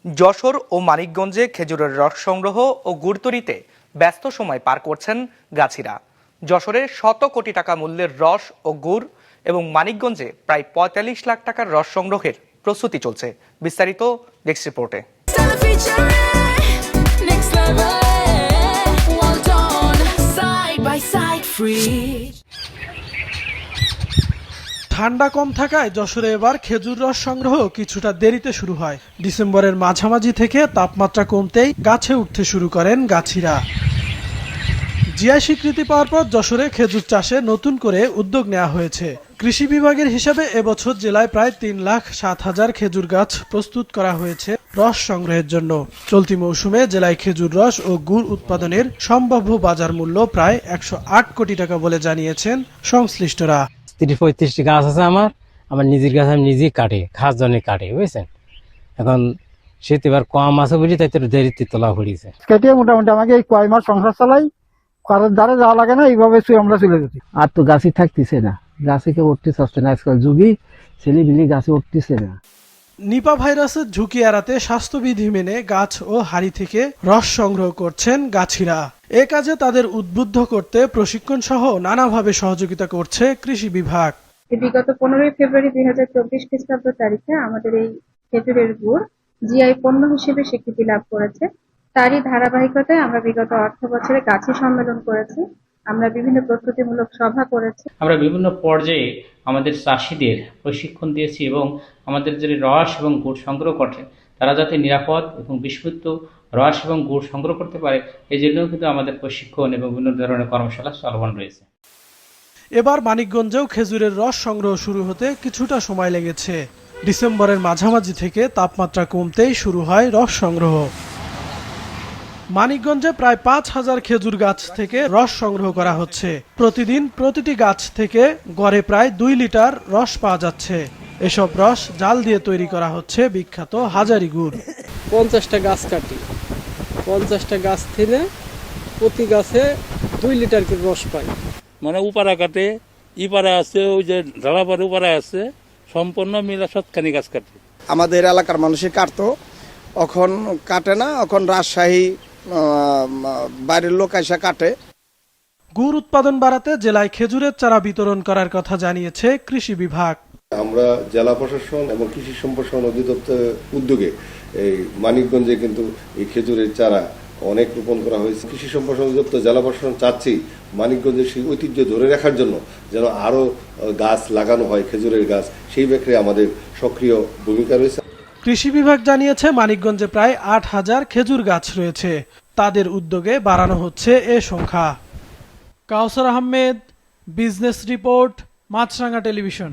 যশোর ও মানিকগঞ্জে খেজুরের রস সংগ্রহ ও গুড় তৈরিতে ব্যস্ত সময় পার করছেন গাছিরা। যশোরে শত কোটি টাকা মূল্যের রস ও গুড় এবং মানিকগঞ্জে প্রায় ৪৫ লাখ টাকার রস সংগ্রহের প্রস্তুতি চলছে। বিস্তারিত ডেস্ক রিপোর্টে। ঠান্ডা কম থাকায় যশোরে এবার খেজুর রস সংগ্রহ কিছুটা দেরিতে শুরু হয়। ডিসেম্বরের মাঝামাঝি থেকে তাপমাত্রা কমতেই গাছে উঠতে শুরু করেন গাছিরা। জিআই স্বীকৃতি পাওয়ার পর যশোরে খেজুর চাষে নতুন করে উদ্যোগ নেওয়া হয়েছে। কৃষি বিভাগের হিসাবে এবছর জেলায় প্রায় ৩,০৭,০০০ খেজুর গাছ প্রস্তুত করা হয়েছে রস সংগ্রহের জন্য। চলতি মৌসুমে জেলায় খেজুর রস ও গুড় উৎপাদনের সম্ভাব্য বাজার মূল্য প্রায় ১০৮ কোটি টাকা বলে জানিয়েছেন সংশ্লিষ্টরা। ৩০-৩৫টি গাছ আছে আমার নিজের গাছ, আমি নিজেই কাটে, খাস জনে কাটে, বুঝছেন। এখন শীত এবার কম আছে বলি তাই তো দেরিতে তোলা পড়িয়েছে। কেটে মোটামুটি আমাকে এই কয় মাস সংসার চালাই, কারোর দ্বারা যাওয়া লাগে না, এইভাবে আমরা চলে গেছি। আর তো গাছই থাকতেছে না, গাছে কেউ উঠতে চাচ্ছে না, আজকাল যুগই ছেলে মিলি গাছে উঠতেছে না। নিপা ভাইরাসের ঝুঁকি এড়াতে স্বাস্থ্যবিধি মেনে গাছ ও হাড়ি থেকে রস সংগ্রহ করছেন গাছিরা। এ কাজে তাদের উদ্বুদ্ধ করতে প্রশিক্ষণ সহ নানাভাবে সহযোগিতা করছে কৃষি বিভাগ। বিগত 15 ফেব্রুয়ারি 2024 খ্রিস্টাব্দ তারিখে আমাদের এই খেজুরের গুড় জিআই পণ্য হিসেবে স্বীকৃতি লাভ করেছে। তারই ধারাবাহিকতায় আমরা বিগত অর্থ বছরে গাছি সম্মেলন করেছি, আমরা বিভিন্ন প্রস্তুতিমূলক সভা করেছি। আমরা বিভিন্ন পর্যায়ে আমাদের চাষিদের প্রশিক্ষণ দিয়েছি এবং আমাদের যে রস এবং গুড় সংগ্রহ করছেন তারা যাতে নিরাপদ এবং বিশুদ্ধ রস এবং গুড় সংগ্রহ করতে পারে, এই জন্যও কিন্তু আমাদের প্রশিক্ষণ এবং বিভিন্ন ধরনের কর্মশালা চলমান রয়েছে। এবার মানিকগঞ্জেও খেজুরের রস সংগ্রহ শুরু হতে কিছুটা সময় লেগেছে। ডিসেম্বরের মাঝামাঝি থেকে তাপমাত্রা কমতেই শুরু হয় রস সংগ্রহ। মানিকগঞ্জে প্রায় ৫,০০০ খেজুর গাছ থেকে রস সংগ্রহ করা হচ্ছে। প্রতিদিন প্রতিটি গাছ থেকে গড়ে প্রায় ২ লিটার রস পাওয়া যাচ্ছে। এসব রস জাল দিয়ে তৈরি করা হচ্ছে বিখ্যাত হাজারি গুড়। 50টা গাছ কাটি, 50টা গাছ থেকে প্রতি গাছে 2 লিটার করে রস পাই। মানে উপারা কাটে, ইপারা আছে, ওই যে ঢালাপাড়ে উপারা আছে, সম্পূর্ণ মিলা সৎখানি গাছ কাটে। আমাদের এলাকার মানুষই কাটতো, এখন কাটে না, এখন রাজশাহী বাইরের লোক এসে কাটে। গুড় উৎপাদন বাড়াতে জেলায় খেজুরের চারা বিতরণ করার কথা জানিয়েছে কৃষি বিভাগ। আমরা জেলা প্রশাসন এবং কৃষি সম্প্রসারণ অধিদপ্তরের উদ্যোগে এই মানিকগঞ্জে কিন্তু এই খেজুরের চারা অনেক রোপণ করা হয়েছে। কৃষি সম্প্রসারণ অধিদপ্তর জেলা প্রশাসন চাচ্ছি মানিকগঞ্জের সেই ঐতিহ্য ধরে রাখার জন্য যেন আরো গাছ লাগানো হয়, খেজুরের গাছ, সেই ব্যাপারে আমাদের সক্রিয় ভূমিকা রয়েছে। কৃষি বিভাগ জানিয়েছে মানিকগঞ্জে প্রায় ৮,০০০ খেজুর গাছ রয়েছে। তাদের উদ্যোগে বাড়ানো হচ্ছে এ সংখ্যা। কাউসার আহমেদ, বিজনেস রিপোর্ট, মাছরাঙা টেলিভিশন।